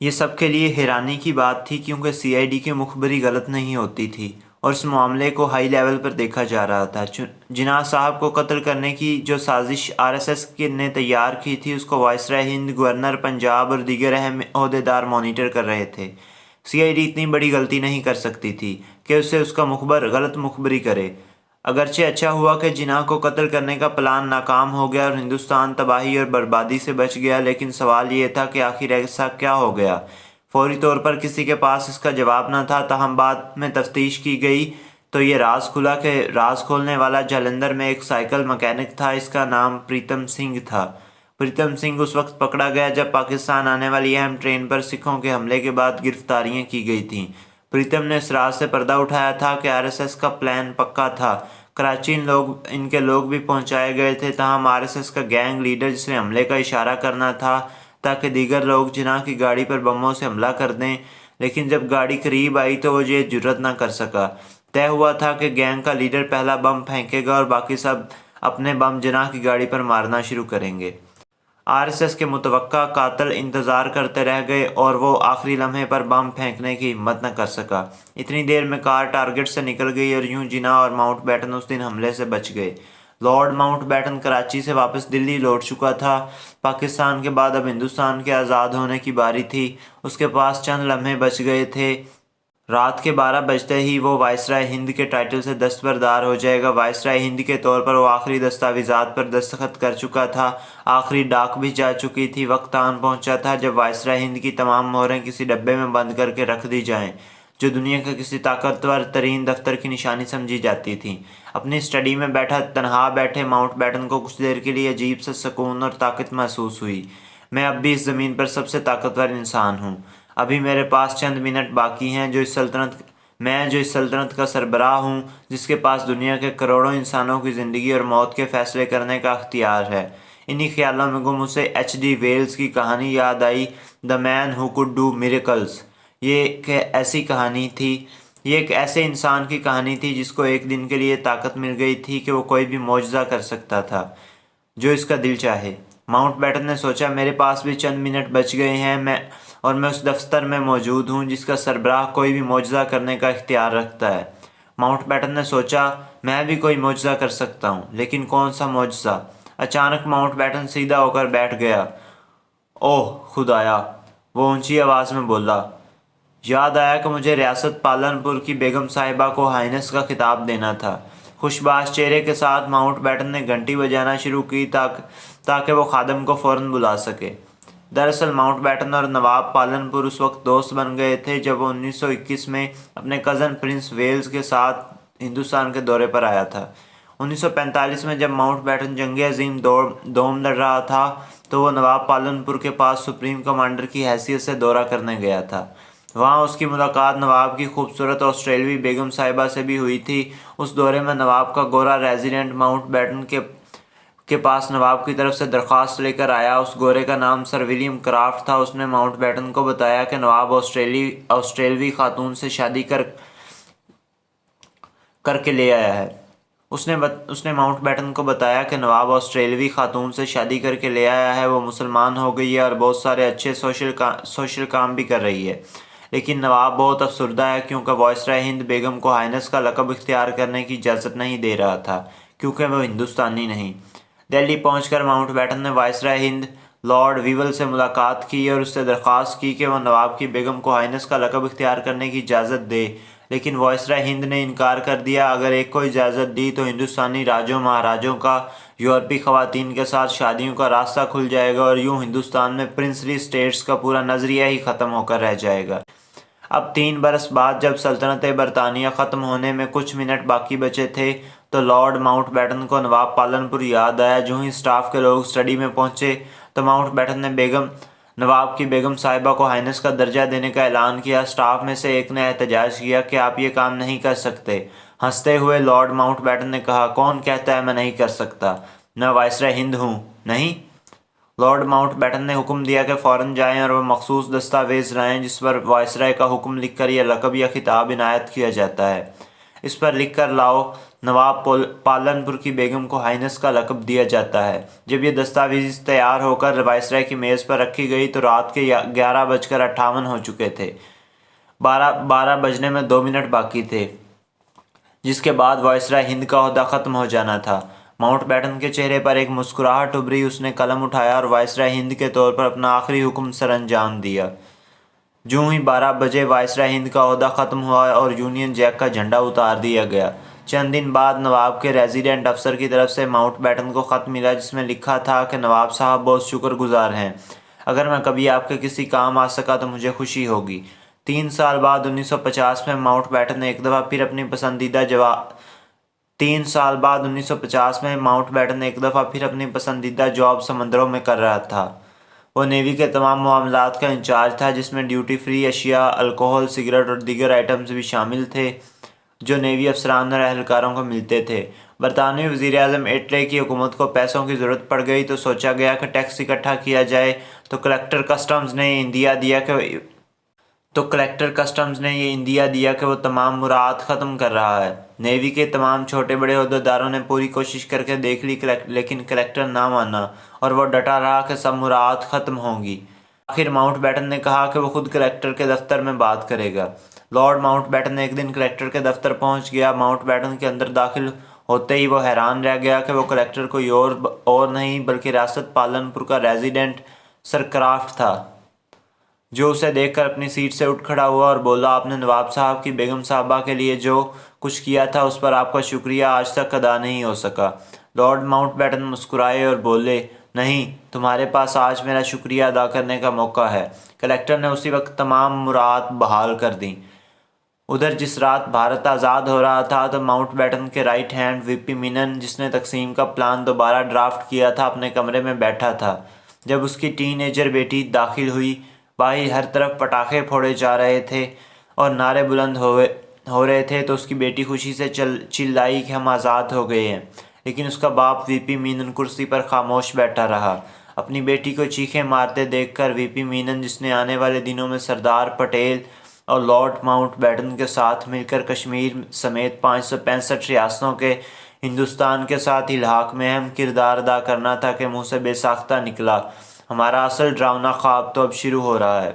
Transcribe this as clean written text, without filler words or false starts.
یہ سب کے لیے حیرانی کی بات تھی کیونکہ سی آئی ڈی کی مخبری غلط نہیں ہوتی تھی اور اس معاملے کو ہائی لیول پر دیکھا جا رہا تھا۔ جناح صاحب کو قتل کرنے کی جو سازش آر ایس ایس نے تیار کی تھی اس کو وائسرائے ہند، گورنر پنجاب اور دیگر اہم عہدیدار مانیٹر کر رہے تھے۔ سی آئی ڈی اتنی بڑی غلطی نہیں کر سکتی تھی کہ اسے اس کا مخبر غلط مخبری کرے۔ اگرچہ اچھا ہوا کہ جناح کو قتل کرنے کا پلان ناکام ہو گیا اور ہندوستان تباہی اور بربادی سے بچ گیا، لیکن سوال یہ تھا کہ آخر ایسا کیا ہو گیا؟ فوری طور پر کسی کے پاس اس کا جواب نہ تھا، تاہم بعد میں تفتیش کی گئی تو یہ راز کھلا کہ راز کھولنے والا جالندھر میں ایک سائیکل مکینک تھا۔ اس کا نام پریتم سنگھ تھا۔ پریتم سنگھ اس وقت پکڑا گیا جب پاکستان آنے والی اہم ٹرین پر سکھوں کے حملے کے بعد گرفتاریاں کی گئی تھیں۔ پریتم نے اس راز سے پردہ اٹھایا تھا کہ آر ایس ایس کا پلان پکا تھا۔ کراچی ان کے لوگ بھی پہنچائے گئے تھے، تاہم آر ایس ایس کا گینگ لیڈر جس نے حملے کا اشارہ کرنا تھا تاکہ دیگر لوگ جناح کی گاڑی پر بموں سے حملہ کر دیں، لیکن جب گاڑی قریب آئی تو وہ یہ جرات نہ کر سکا۔ طے ہوا تھا کہ گینگ کا لیڈر پہلا بم پھینکے گا اور باقی سب اپنے بم جناح کی گاڑی پر مارنا شروع کریں گے۔ آر ایس ایس کے متوقع قاتل انتظار کرتے رہ گئے اور وہ آخری لمحے پر بم پھینکنے کی ہمت نہ کر سکا۔ اتنی دیر میں کار ٹارگٹ سے نکل گئی اور یوں جناح اور ماؤنٹ بیٹن اس دن حملے سے بچ گئے۔ لارڈ ماؤنٹ بیٹن کراچی سے واپس دلی لوٹ چکا تھا۔ پاکستان کے بعد اب ہندوستان کے آزاد ہونے کی باری تھی۔ اس کے پاس چند لمحے بچ گئے تھے۔ رات کے 12 بجتے ہی وہ وائسرائے ہند کے ٹائٹل سے دستبردار ہو جائے گا۔ وائسرائے ہند کے طور پر وہ آخری دستاویزات پر دستخط کر چکا تھا، آخری ڈاک بھی جا چکی تھی۔ وقت آن پہنچا تھا جب وائسرائے ہند کی تمام مہریں کسی ڈبے میں بند کر کے رکھ دی جائیں جو دنیا کے کسی طاقتور ترین دفتر کی نشانی سمجھی جاتی تھی۔ اپنی اسٹڈی میں تنہا بیٹھے ماؤنٹ بیٹن کو کچھ دیر کے لیے عجیب سا سکون اور طاقت محسوس ہوئی۔ میں اب بھی اس زمین پر سب سے طاقتور انسان ہوں۔ ابھی میرے پاس چند منٹ باقی ہیں جو اس سلطنت کا سربراہ ہوں، جس کے پاس دنیا کے کروڑوں انسانوں کی زندگی اور موت کے فیصلے کرنے کا اختیار ہے۔ انہی خیالوں میں گم اسے ایچ ڈی ویلز کی کہانی یاد آئی، "دی مین ہو کوڈ ڈو میریکلز"۔ یہ ایک ایسے انسان کی کہانی تھی جس کو ایک دن کے لیے طاقت مل گئی تھی کہ وہ کوئی بھی معجزہ کر سکتا تھا جو اس کا دل چاہے۔ ماؤنٹ بیٹن نے سوچا، میرے پاس بھی چند منٹ بچ گئے ہیں اور میں اس دفتر میں موجود ہوں جس کا سربراہ کوئی بھی معجزہ کرنے کا اختیار رکھتا ہے۔ ماؤنٹ بیٹن نے سوچا، میں بھی کوئی معجزہ کر سکتا ہوں، لیکن کون سا معجزہ؟ اچانک ماؤنٹ بیٹن سیدھا ہو کر بیٹھ گیا۔ اوہ خدایا، وہ اونچی آواز میں بولا۔ یاد آیا کہ مجھے ریاست پالن پور کی بیگم صاحبہ کو ہائنس کا خطاب دینا تھا۔ خوش باش چہرے کے ساتھ ماؤنٹ بیٹن نے گھنٹی بجانا شروع کی تاکہ وہ خادم کو فوراً بلا سکے۔ دراصل ماؤنٹ بیٹن اور نواب پالن پور اس وقت دوست بن گئے تھے جب وہ 1921 میں اپنے کزن پرنس ویلز کے ساتھ ہندوستان کے دورے پر آیا تھا۔ 1945 میں جب ماؤنٹ بیٹن جنگ عظیم دوم لڑ رہا تھا تو وہ نواب پالن پور کے پاس سپریم کمانڈر کی حیثیت سے دورہ کرنے گیا تھا۔ وہاں اس کی ملاقات نواب کی خوبصورت آسٹریلوی بیگم صاحبہ سے بھی ہوئی تھی۔ اس دورے میں نواب کا گورا ریزیڈنٹ ماؤنٹ بیٹن کے پاس نواب کی طرف سے درخواست لے کر آیا۔ اس گورے کا نام سر ولیم کرافٹ تھا۔ اس نے ماؤنٹ بیٹن کو بتایا کہ نواب آسٹریلوی خاتون سے شادی کر کے لے آیا ہے۔ اس نے ماؤنٹ بیٹن کو بتایا کہ نواب آسٹریلوی خاتون سے شادی کر کے لے آیا ہے، وہ مسلمان ہو گئی ہے اور بہت سارے اچھے سوشل کام بھی کر رہی ہے، لیکن نواب بہت افسردہ ہے کیونکہ وائسرائے ہند بیگم کو ہائنس کا لقب اختیار کرنے کی اجازت نہیں دے رہا تھا کیونکہ وہ ہندوستانی نہیں۔ دہلی پہنچ کر ماؤنٹ بیٹن نے وائسرائے ہند لارڈ ویول سے ملاقات کی اور اس سے درخواست کی کہ وہ نواب کی بیگم کو ہائنس کا لقب اختیار کرنے کی اجازت دے، لیکن وائسرائے ہند نے انکار کر دیا۔ اگر ایک کو اجازت دی تو ہندوستانی راجوں مہاراجوں کا یورپی خواتین کے ساتھ شادیوں کا راستہ کھل جائے گا اور یوں ہندوستان میں پرنسلی اسٹیٹس کا پورا نظریہ ہی ختم ہو کر رہ جائے گا۔ اب 3 برس بعد جب سلطنت برطانیہ ختم ہونے میں کچھ منٹ باقی بچے تھے تو لارڈ ماؤنٹ بیٹن کو نواب پالن پور یاد آیا۔ جو ہی اسٹاف کے لوگ اسٹڈی میں پہنچے تو ماؤنٹ بیٹن نے نواب کی بیگم صاحبہ کو ہائنس کا درجہ دینے کا اعلان کیا۔ اسٹاف میں سے ایک نے احتجاج کیا کہ آپ یہ کام نہیں کر سکتے۔ ہنستے ہوئے لارڈ ماؤنٹ بیٹن نے کہا، کون کہتا ہے میں نہیں کر سکتا؟ میں وائسرائے ہند ہوں، نہیں؟ لارڈ ماؤنٹ بیٹن نے حکم دیا کہ فوراً جائیں اور وہ مخصوص دستاویز لائیں جس پر وائسرائے کا حکم لکھ کر یہ لقب یا خطاب عنایت کیا جاتا ہے۔ اس پر لکھ کر لاؤ۔ نواب پالن پور کی بیگم کو ہائنس کا لقب دیا جاتا ہے۔ جب یہ دستاویز تیار ہو کر وائسرائے کی میز پر رکھی گئی تو رات کے 11:58 ہو چکے تھے۔ 12 بجنے میں 2 منٹ باقی تھے، جس کے بعد وائسرائے ہند کا عہدہ ختم ہو جانا تھا۔ ماؤنٹ بیٹن کے چہرے پر ایک مسکراہٹ ابھری۔ اس نے قلم اٹھایا اور وائسرائے ہند کے طور پر اپنا آخری حکم سر انجام دیا۔ جوں ہی 12 بجے وائسرائے ہند کا عہدہ ختم ہوا اور یونین جیک کا جھنڈا اتار دیا گیا۔ چند دن بعد نواب کے ریزیڈنٹ افسر کی طرف سے ماؤنٹ بیٹن کو خط ملا، جس میں لکھا تھا کہ نواب صاحب بہت شکر گزار ہیں، اگر میں کبھی آپ کے کسی کام آ سکا تو مجھے خوشی ہوگی۔ 3 سال بعد 1950 میں ماؤنٹ بیٹن نے ایک دفعہ پھر اپنی پسندیدہ جاب سمندروں میں کر رہا تھا۔ وہ نیوی کے تمام معاملات کا انچارج تھا، جس میں ڈیوٹی فری اشیاء، الکوہل، سگریٹ اور دیگر آئٹمز بھی شامل تھے جو نیوی افسران اور اہلکاروں کو ملتے تھے۔ برطانوی وزیر اعظم ایٹلے کی حکومت کو پیسوں کی ضرورت پڑ گئی تو سوچا گیا کہ ٹیکس اکٹھا کیا جائے، تو کلیکٹر کسٹمز نے یہ اندیا دیا کہ وہ تمام مراعات ختم کر رہا ہے۔ نیوی کے تمام چھوٹے بڑے عہدیداروں نے پوری کوشش کر کے دیکھ لی، لیکن کلیکٹر نہ مانا اور وہ ڈٹا رہا کہ سب مراعات ختم ہوں گی۔ آخر ماؤنٹ بیٹن نے کہا کہ وہ خود کلیکٹر کے دفتر میں بات کرے گا۔ لارڈ ماؤنٹ بیٹن ایک دن کلیکٹر کے دفتر پہنچ گیا۔ ماؤنٹ بیٹن کے اندر داخل ہوتے ہی وہ حیران رہ گیا کہ وہ کلیکٹر کوئی اور نہیں بلکہ ریاست پالن پور کا ریزیڈنٹ سر کرافٹ تھا، جو اسے دیکھ کر اپنی سیٹ سے اٹھ کھڑا ہوا اور بولا، آپ نے نواب صاحب کی بیگم صاحبہ کے لیے جو کچھ کیا تھا اس پر آپ کا شکریہ آج تک ادا نہیں ہو سکا۔ لارڈ ماؤنٹ بیٹن مسکرائے اور بولے، نہیں، تمہارے پاس آج میرا شکریہ ادا کرنے کا موقع ہے۔ کلیکٹر نے اسی وقت تمام مراعات بحال کر دیں۔ ادھر جس رات بھارت آزاد ہو رہا تھا تو ماؤنٹ بیٹن کے رائٹ ہینڈ وی پی مینن، جس نے تقسیم کا پلان دوبارہ ڈرافٹ کیا تھا، اپنے کمرے میں بیٹھا تھا۔ جب اس کی ٹین ایجر بیٹی داخل ہوئی، باہر ہر طرف پٹاخے پھوڑے جا رہے تھے اور نعرے بلند ہو رہے تھے تو اس کی بیٹی خوشی سے چلائی کہ ہم آزاد ہو گئے ہیں، لیکن اس کا باپ وی پی مینن کرسی پر خاموش بیٹھا رہا۔ اپنی بیٹی کو چیخیں مارتے دیکھ کر وی پی مینن، جس نے آنے والے دنوں میں سردار پٹیل اور لارڈ ماؤنٹ بیٹن کے ساتھ مل کر کشمیر سمیت 565 ریاستوں کے ہندوستان کے ساتھ الحاق میں اہم کردار ادا کرنا تھا، کہ منہ سے بے ساختہ نکلا، ہمارا اصل ڈراؤنا خواب تو اب شروع ہو رہا ہے۔